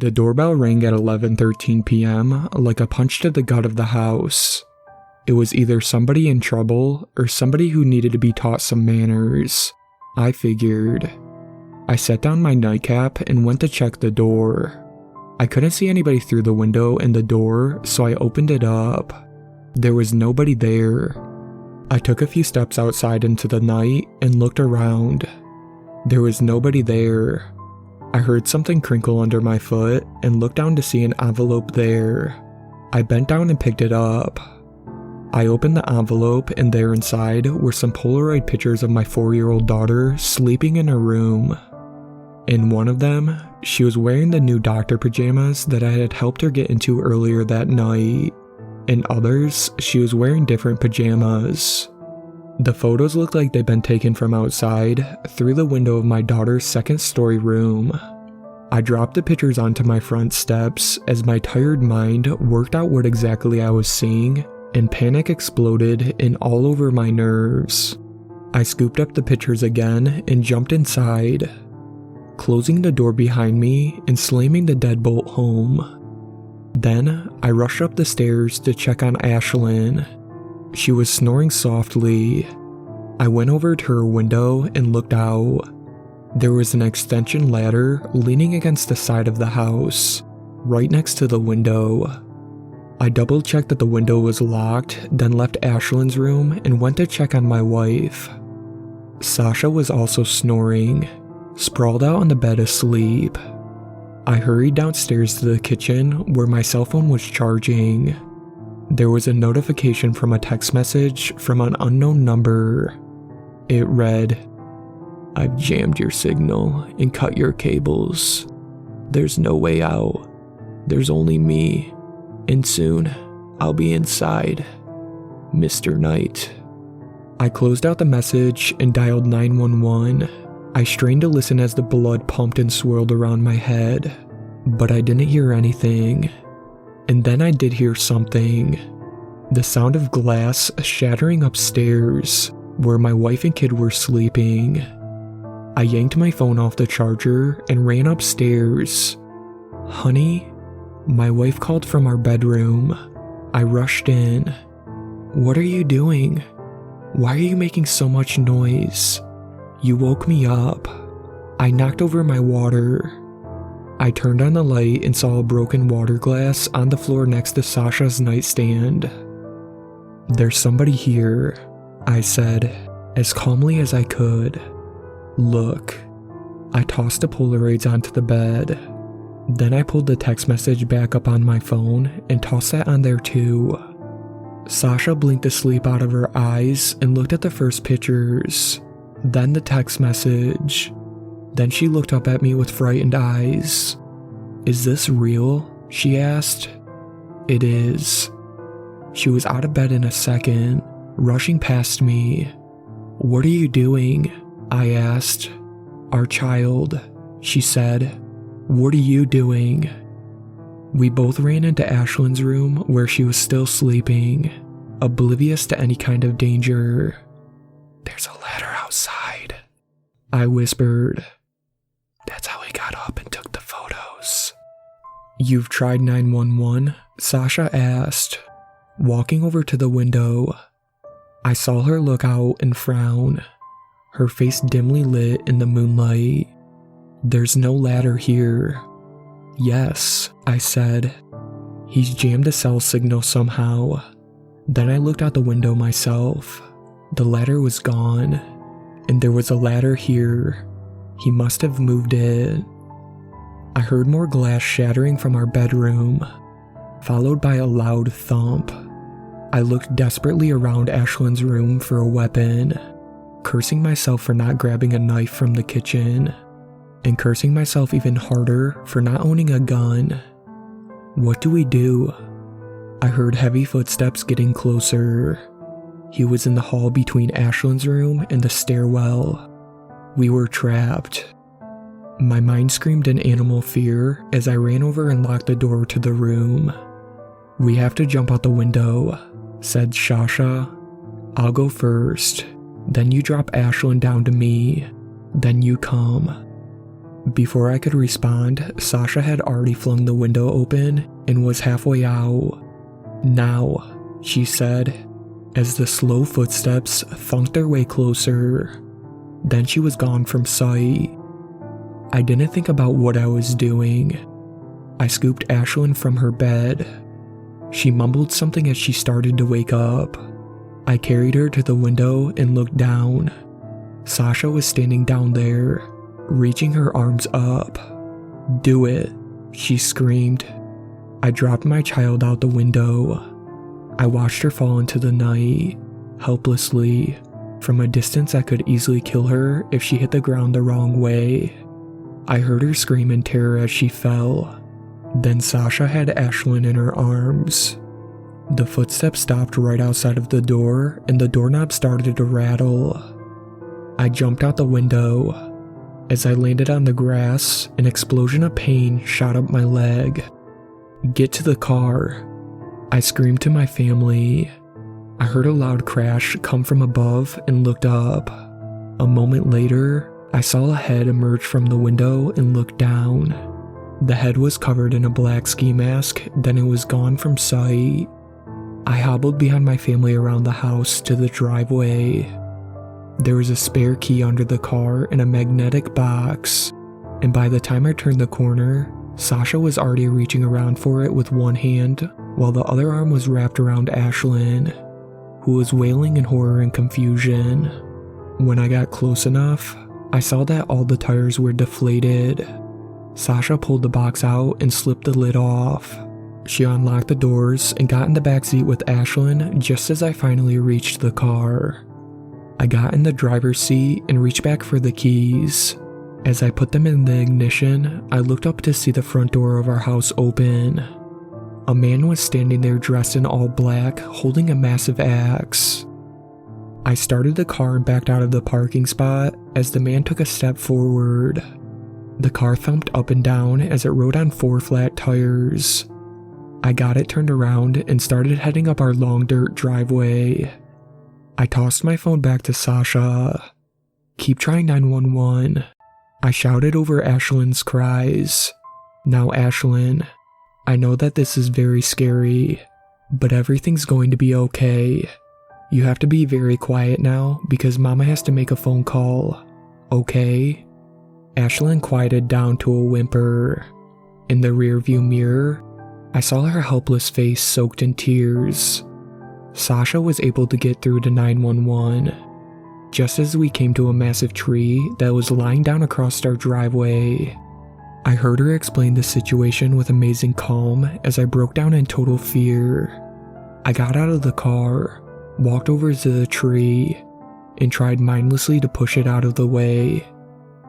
The doorbell rang at 11:13 p.m. like a punch to the gut of the house. It was either somebody in trouble or somebody who needed to be taught some manners, I figured. I set down my nightcap and went to check the door. I couldn't see anybody through the window and the door, so I opened it up. There was nobody there. I took a few steps outside into the night and looked around. There was nobody there. I heard something crinkle under my foot and looked down to see an envelope there. I bent down and picked it up. I opened the envelope and there inside were some Polaroid pictures of my 4-year-old daughter sleeping in her room. In one of them, she was wearing the new doctor pajamas that I had helped her get into earlier that night. In others, she was wearing different pajamas. The photos looked like they'd been taken from outside, through the window of my daughter's second-story room. I dropped the pictures onto my front steps as my tired mind worked out what exactly I was seeing, and panic exploded in all over my nerves. I scooped up the pictures again and jumped inside, closing the door behind me and slamming the deadbolt home. Then, I rushed up the stairs to check on Ashlyn. She was snoring softly. I went over to her window and looked out. There was an extension ladder leaning against the side of the house, right next to the window. I double-checked that the window was locked, then left Ashlyn's room and went to check on my wife. Sasha was also snoring, sprawled out on the bed asleep. I hurried downstairs to the kitchen where my cell phone was charging. There was a notification from a text message from an unknown number. It read, "I've jammed your signal and cut your cables. There's no way out. There's only me. And soon, I'll be inside. Mr. Knight." I closed out the message and dialed 911. I strained to listen as the blood pumped and swirled around my head, but I didn't hear anything. And then I did hear something. The sound of glass shattering upstairs, where my wife and kid were sleeping. I yanked my phone off the charger and ran upstairs. "Honey?" My wife called from our bedroom. I rushed in. "What are you doing? Why are you making so much noise? You woke me up." I knocked over my water. I turned on the light and saw a broken water glass on the floor next to Sasha's nightstand. "There's somebody here," I said, as calmly as I could. "Look." I tossed the Polaroids onto the bed. Then I pulled the text message back up on my phone and tossed that on there too. Sasha blinked the sleep out of her eyes and looked at the first pictures, then the text message. Then she looked up at me with frightened eyes. "Is this real?" she asked. "It is." She was out of bed in a second, rushing past me. "What are you doing?" I asked. "Our child," she said. "What are you doing?" We both ran into Ashlyn's room where she was still sleeping, oblivious to any kind of danger. "There's a ladder outside," I whispered. "That's how we got up and took the photos." "You've tried 911?" Sasha asked, walking over to the window. I saw her look out and frown, her face dimly lit in the moonlight. "There's no ladder here." "Yes," I said. "He's jammed the cell signal somehow." Then I looked out the window myself. The ladder was gone, and there was a ladder here. He must have moved it. I heard more glass shattering from our bedroom, followed by a loud thump. I looked desperately around Ashlyn's room for a weapon, cursing myself for not grabbing a knife from the kitchen, and cursing myself even harder for not owning a gun. What do we do? I heard heavy footsteps getting closer. He was in the hall between Ashlyn's room and the stairwell. We were trapped. My mind screamed in animal fear as I ran over and locked the door to the room. "We have to jump out the window," said Sasha. "I'll go first. Then you drop Ashlyn down to me. Then you come." Before I could respond, Sasha had already flung the window open and was halfway out. "Now," she said, as the slow footsteps thunked their way closer. Then she was gone from sight. I didn't think about what I was doing. I scooped Ashlyn from her bed. She mumbled something as she started to wake up. I carried her to the window and looked down. Sasha was standing down there, reaching her arms up. "Do it," she screamed. I dropped my child out the window. I watched her fall into the night, helplessly. From a distance I could easily kill her if she hit the ground the wrong way. I heard her scream in terror as she fell. Then Sasha had Ashlyn in her arms. The footsteps stopped right outside of the door and the doorknob started to rattle. I jumped out the window. As I landed on the grass, an explosion of pain shot up my leg. "Get to the car," I screamed to my family. I heard a loud crash come from above and looked up. A moment later, I saw a head emerge from the window and look down. The head was covered in a black ski mask, then it was gone from sight. I hobbled behind my family around the house to the driveway. There was a spare key under the car in a magnetic box, and by the time I turned the corner, Sasha was already reaching around for it with one hand, while the other arm was wrapped around Ashlyn, who was wailing in horror and confusion. When I got close enough, I saw that all the tires were deflated. Sasha pulled the box out and slipped the lid off. She unlocked the doors and got in the back seat with Ashlyn just as I finally reached the car. I got in the driver's seat and reached back for the keys. As I put them in the ignition, I looked up to see the front door of our house open. A man was standing there dressed in all black, holding a massive axe. I started the car and backed out of the parking spot as the man took a step forward. The car thumped up and down as it rode on 4 flat tires. I got it turned around and started heading up our long dirt driveway. I tossed my phone back to Sasha. "Keep trying 911. I shouted over Ashlyn's cries. "Now Ashlyn, I know that this is very scary, but everything's going to be okay. You have to be very quiet now because Mama has to make a phone call, okay?" Ashlyn quieted down to a whimper. In the rearview mirror, I saw her helpless face soaked in tears. Sasha was able to get through to 911. Just as we came to a massive tree that was lying down across our driveway, I heard her explain the situation with amazing calm as I broke down in total fear. I got out of the car, walked over to the tree, and tried mindlessly to push it out of the way.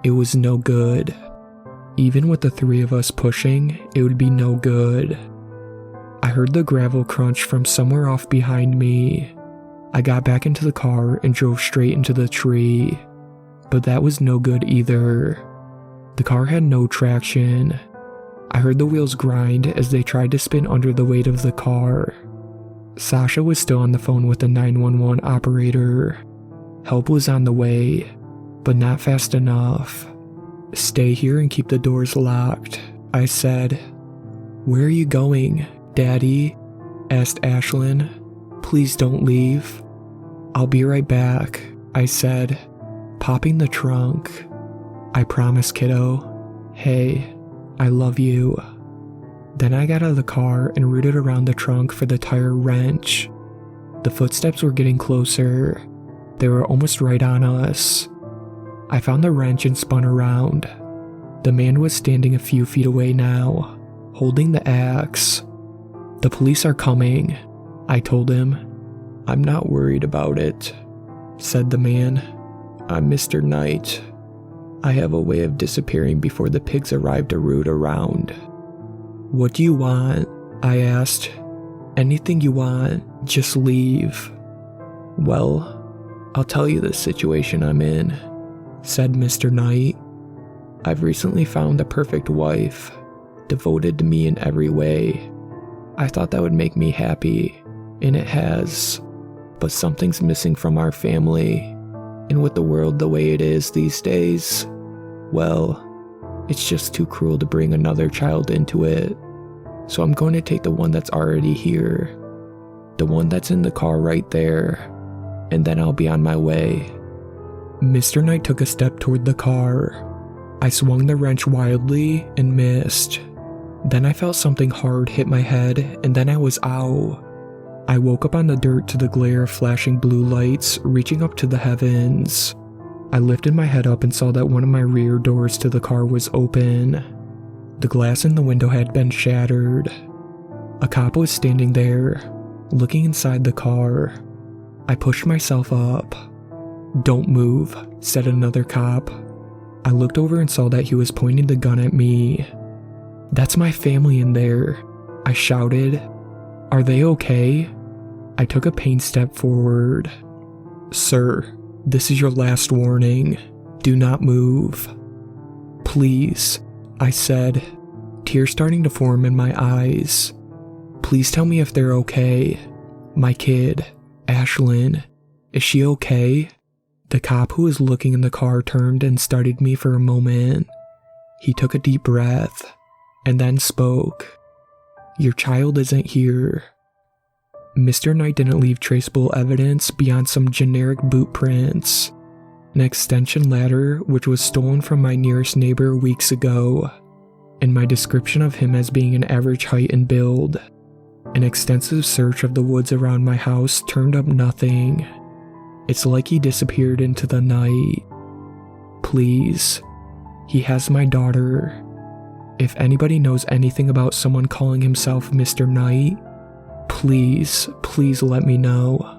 It was no good. Even with the 3 of us pushing, it would be no good. I heard the gravel crunch from somewhere off behind me. I got back into the car and drove straight into the tree, but that was no good either. The car had no traction. I heard the wheels grind as they tried to spin under the weight of the car. Sasha was still on the phone with the 911 operator. Help was on the way, but not fast enough. "Stay here and keep the doors locked," I said. "Where are you going, Daddy?" asked Ashlyn. "Please don't leave." "I'll be right back," I said, popping the trunk. "I promise, kiddo. Hey, I love you." Then I got out of the car and rooted around the trunk for the tire wrench. The footsteps were getting closer. They were almost right on us. I found the wrench and spun around. The man was standing a few feet away now, holding the axe. "The police are coming," I told him. "I'm not worried about it," said the man. "I'm Mr. Knight. I have a way of disappearing before the pigs arrive to root around." "What do you want?" I asked. "Anything you want, just leave." "Well, I'll tell you the situation I'm in," said Mr. Knight. "I've recently found a perfect wife, devoted to me in every way. I thought that would make me happy, and it has. But something's missing from our family, and with the world the way it is these days, well, It's just too cruel to bring another child into it. So I'm going to take the one that's already here. The one that's in the car right there. And then I'll be on my way. Mr. Knight took a step toward the car. I swung the wrench wildly and missed. Then I felt something hard hit my head, and then I was out. I woke up on the dirt to the glare of flashing blue lights reaching up to the heavens. I lifted my head up and saw that one of my rear doors to the car was open. The glass in the window had been shattered. A cop was standing there, looking inside the car. I pushed myself up. "Don't move," said another cop. I looked over and saw that he was pointing the gun at me. "That's my family in there," I shouted. "Are they okay?" I took a pained step forward. "Sir, this is your last warning. Do not move." "Please," I said, tears starting to form in my eyes. "Please tell me if they're okay. My kid, Ashlyn, is she okay?" The cop who was looking in the car turned and studied me for a moment. He took a deep breath and then spoke. "Your child isn't here." Mr. Knight didn't leave traceable evidence beyond some generic boot prints, an extension ladder which was stolen from my nearest neighbor weeks ago, and my description of him as being an average height and build. An extensive search of the woods around my house turned up nothing. It's like he disappeared into the night. Please, he has my daughter. If anybody knows anything about someone calling himself Mr. Knight, please let me know.